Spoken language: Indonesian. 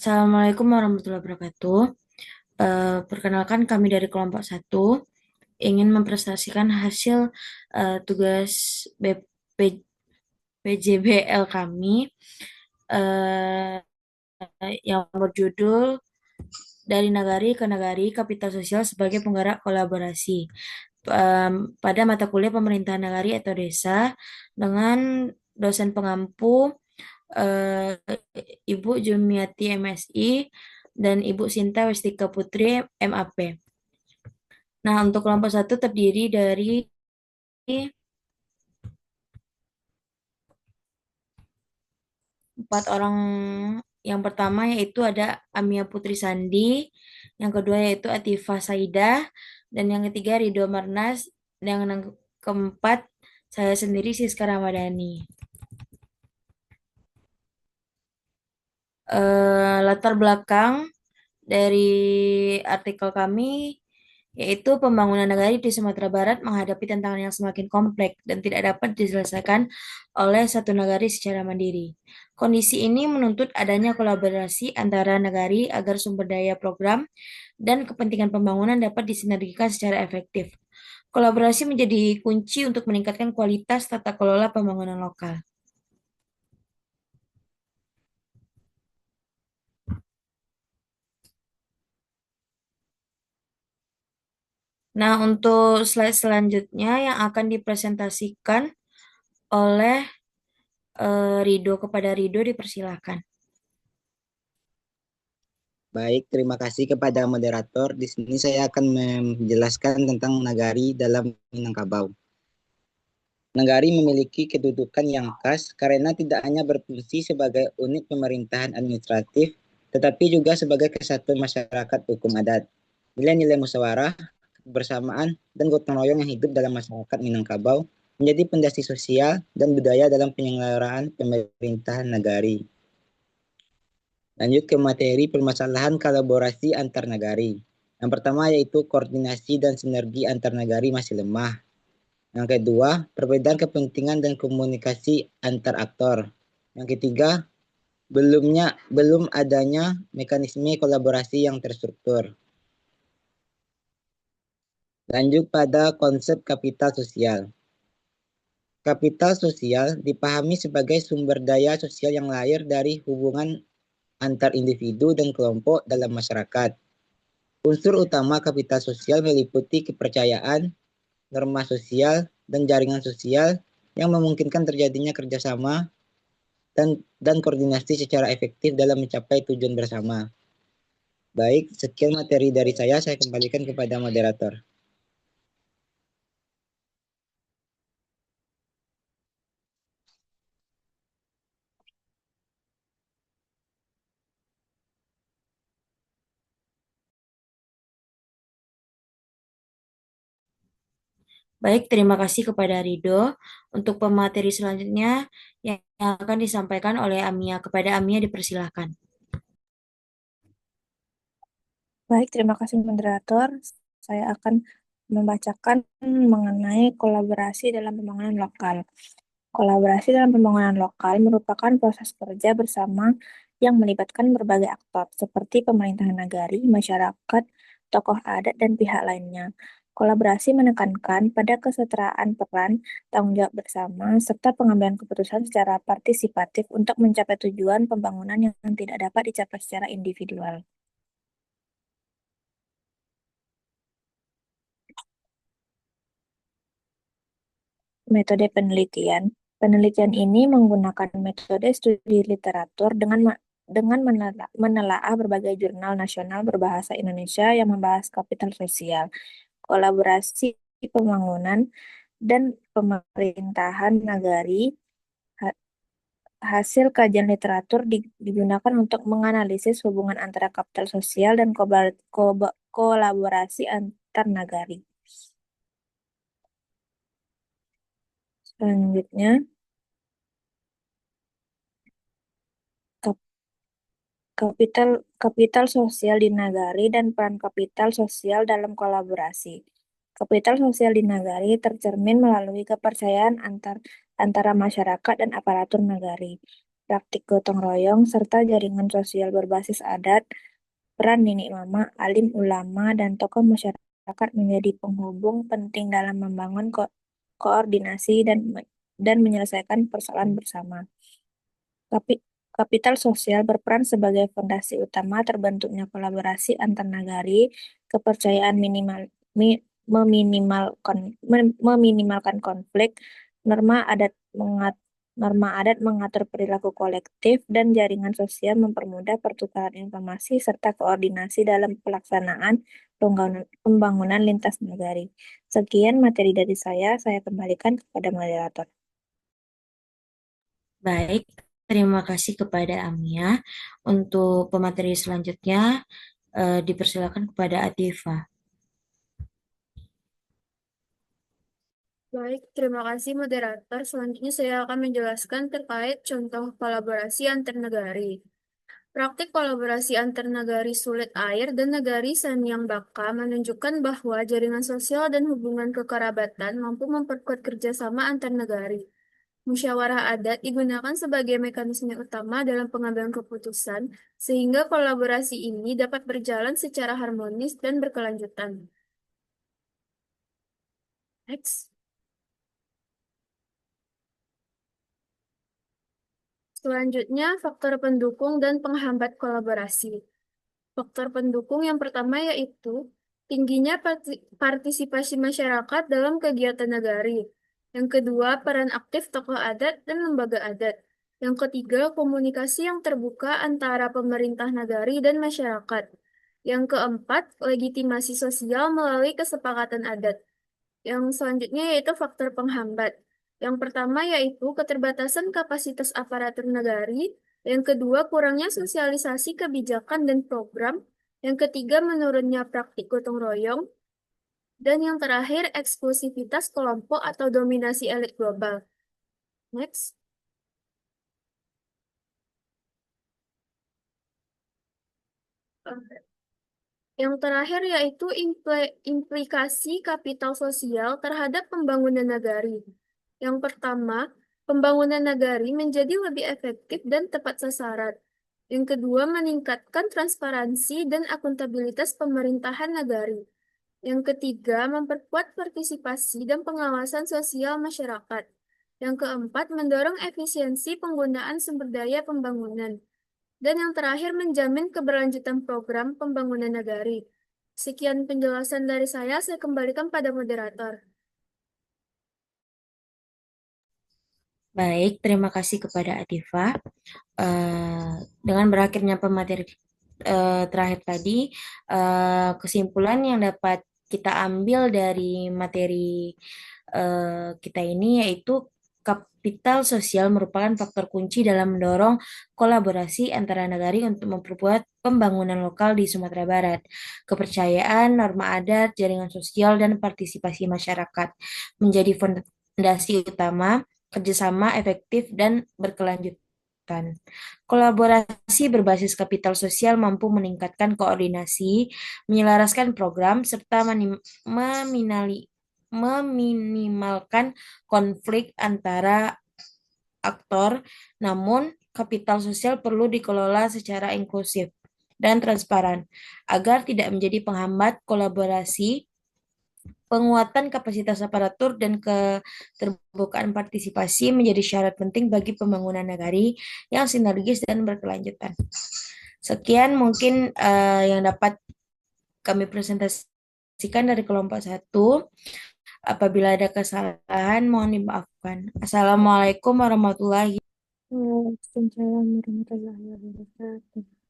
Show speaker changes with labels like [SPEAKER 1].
[SPEAKER 1] Assalamualaikum warahmatullahi wabarakatuh. Perkenalkan kami dari kelompok satu ingin mempresentasikan hasil tugas BP, PJBL kami eh, yang berjudul Dari Nagari ke Nagari, Kapital Sosial sebagai Penggerak Kolaborasi pada mata kuliah Pemerintahan Nagari atau Desa dengan dosen pengampu eh, Ibu Jumiati MSI dan Ibu Sinta Westika Putri MAP. Nah, untuk kelompok satu terdiri dari 4 orang. Yang pertama yaitu ada Amia Putri Sandi, yang kedua yaitu Atifah Saidah, dan yang ketiga Ridho Marnas, dan yang keempat saya sendiri Siska Ramadhani. Latar belakang dari artikel kami yaitu pembangunan negara di Sumatera Barat menghadapi tantangan yang semakin kompleks dan tidak dapat diselesaikan oleh satu negara secara mandiri. Kondisi ini menuntut adanya kolaborasi antara negari agar sumber daya program dan kepentingan pembangunan dapat disinergikan secara efektif. Kolaborasi menjadi kunci untuk meningkatkan kualitas tata kelola pembangunan lokal. Nah, untuk slide selanjutnya yang akan dipresentasikan oleh Rido, kepada Rido dipersilahkan.
[SPEAKER 2] Baik, terima kasih kepada moderator. Di sini saya akan menjelaskan tentang nagari dalam Minangkabau. Nagari memiliki kedudukan yang khas karena tidak hanya berfungsi sebagai unit pemerintahan administratif, tetapi juga sebagai kesatuan masyarakat hukum adat. Nilai-nilai musyawarah, kebersamaan, dan gotong royong yang hidup dalam masyarakat Minangkabau menjadi pondasi sosial dan budaya dalam penyelenggaraan pemerintahan nagari. Lanjut ke materi permasalahan kolaborasi antar negari. Yang pertama yaitu koordinasi dan sinergi antar negari masih lemah. Yang kedua, perbedaan kepentingan dan komunikasi antar aktor. Yang ketiga, belum adanya mekanisme kolaborasi yang terstruktur. Lanjut pada konsep kapital sosial. Kapital sosial dipahami sebagai sumber daya sosial yang lahir dari hubungan antar individu dan kelompok dalam masyarakat. Unsur utama kapital sosial meliputi kepercayaan, norma sosial, dan jaringan sosial yang memungkinkan terjadinya kerjasama dan koordinasi secara efektif dalam mencapai tujuan bersama. Baik, sekian materi dari saya kembalikan kepada moderator.
[SPEAKER 1] Baik, terima kasih kepada Rido. Untuk pemateri selanjutnya yang akan disampaikan oleh Amia. Kepada Amia dipersilahkan.
[SPEAKER 3] Baik, terima kasih moderator. Saya akan membacakan mengenai kolaborasi dalam pembangunan lokal. Kolaborasi dalam pembangunan lokal merupakan proses kerja bersama yang melibatkan berbagai aktor seperti pemerintahan nagari, masyarakat, tokoh adat, dan pihak lainnya. Kolaborasi menekankan pada kesetaraan peran, tanggung jawab bersama, serta pengambilan keputusan secara partisipatif untuk mencapai tujuan pembangunan yang tidak dapat dicapai secara individual. Metode penelitian. Penelitian ini menggunakan metode studi literatur dengan menelaah berbagai jurnal nasional berbahasa Indonesia yang membahas kapital sosial, kolaborasi pembangunan, dan pemerintahan nagari. Hasil kajian literatur digunakan untuk menganalisis hubungan antara kapital sosial dan kolaborasi antar nagari. Selanjutnya, Kapital kapital sosial di nagari dan peran kapital sosial dalam kolaborasi. Kapital sosial di nagari tercermin melalui kepercayaan antara masyarakat dan aparatur nagari. praktik gotong royong, serta jaringan sosial berbasis adat. Peran nenek mama, alim ulama, dan tokoh masyarakat menjadi penghubung penting dalam membangun koordinasi dan menyelesaikan persoalan bersama. Tapi kapital sosial berperan sebagai fondasi utama terbentuknya kolaborasi antar nagari, kepercayaan meminimalkan konflik, norma adat norma adat mengatur perilaku kolektif, dan jaringan sosial mempermudah pertukaran informasi serta koordinasi dalam pelaksanaan pembangunan lintas nagari. Sekian materi dari saya kembalikan kepada moderator.
[SPEAKER 1] Baik, terima kasih kepada Amia. Untuk pemateri selanjutnya, dipersilakan kepada Adifa.
[SPEAKER 4] Baik, terima kasih moderator. Selanjutnya saya akan menjelaskan terkait contoh kolaborasi antar negari. Praktik kolaborasi antar nagari Sulit Air dan nagari Sanyang Baka menunjukkan bahwa jaringan sosial dan hubungan kekerabatan mampu memperkuat kerjasama antar negari. Musyawarah adat digunakan sebagai mekanisme utama dalam pengambilan keputusan, sehingga kolaborasi ini dapat berjalan secara harmonis dan berkelanjutan. Next. Selanjutnya, faktor pendukung dan penghambat kolaborasi. Faktor pendukung yang pertama yaitu tingginya partisipasi masyarakat dalam kegiatan nagari. Yang kedua, peran aktif tokoh adat dan lembaga adat. Yang ketiga, komunikasi yang terbuka antara pemerintah nagari dan masyarakat. Yang keempat, legitimasi sosial melalui kesepakatan adat. Yang selanjutnya yaitu faktor penghambat. Yang pertama yaitu keterbatasan kapasitas aparatur nagari. Yang kedua, kurangnya sosialisasi kebijakan dan program. Yang ketiga, menurunnya praktik gotong royong. Dan yang terakhir, eksklusivitas kelompok atau dominasi elit global. Next. Yang terakhir yaitu implikasi kapital sosial terhadap pembangunan nagari. Yang pertama, pembangunan nagari menjadi lebih efektif dan tepat sasaran. Yang kedua, meningkatkan transparansi dan akuntabilitas pemerintahan nagari. Yang ketiga, memperkuat partisipasi dan pengawasan sosial masyarakat. Yang keempat, mendorong efisiensi penggunaan sumber daya pembangunan. Dan yang terakhir, menjamin keberlanjutan program pembangunan nagari. Sekian penjelasan dari saya kembalikan pada moderator.
[SPEAKER 1] Baik, terima kasih kepada Adifa. Dengan berakhirnya pemateri terakhir tadi, kesimpulan yang dapat kita ambil dari materi kita ini yaitu kapital sosial merupakan faktor kunci dalam mendorong kolaborasi antara negara untuk memperkuat pembangunan lokal di Sumatera Barat. Kepercayaan, norma adat, jaringan sosial, dan partisipasi masyarakat menjadi fondasi utama kerjasama efektif dan berkelanjutan. Kolaborasi berbasis kapital sosial mampu meningkatkan koordinasi, menyelaraskan program, serta meminimalkan konflik antara aktor. Namun, kapital sosial perlu dikelola secara inklusif dan transparan agar tidak menjadi penghambat kolaborasi. Penguatan kapasitas aparatur dan keterbukaan partisipasi menjadi syarat penting bagi pembangunan nagari yang sinergis dan berkelanjutan. Sekian mungkin yang dapat kami presentasikan dari kelompok 1. Apabila ada kesalahan, mohon dimaafkan. Assalamualaikum warahmatullahi wabarakatuh.
[SPEAKER 3] Waalaikumsalam warahmatullahi wabarakatuh.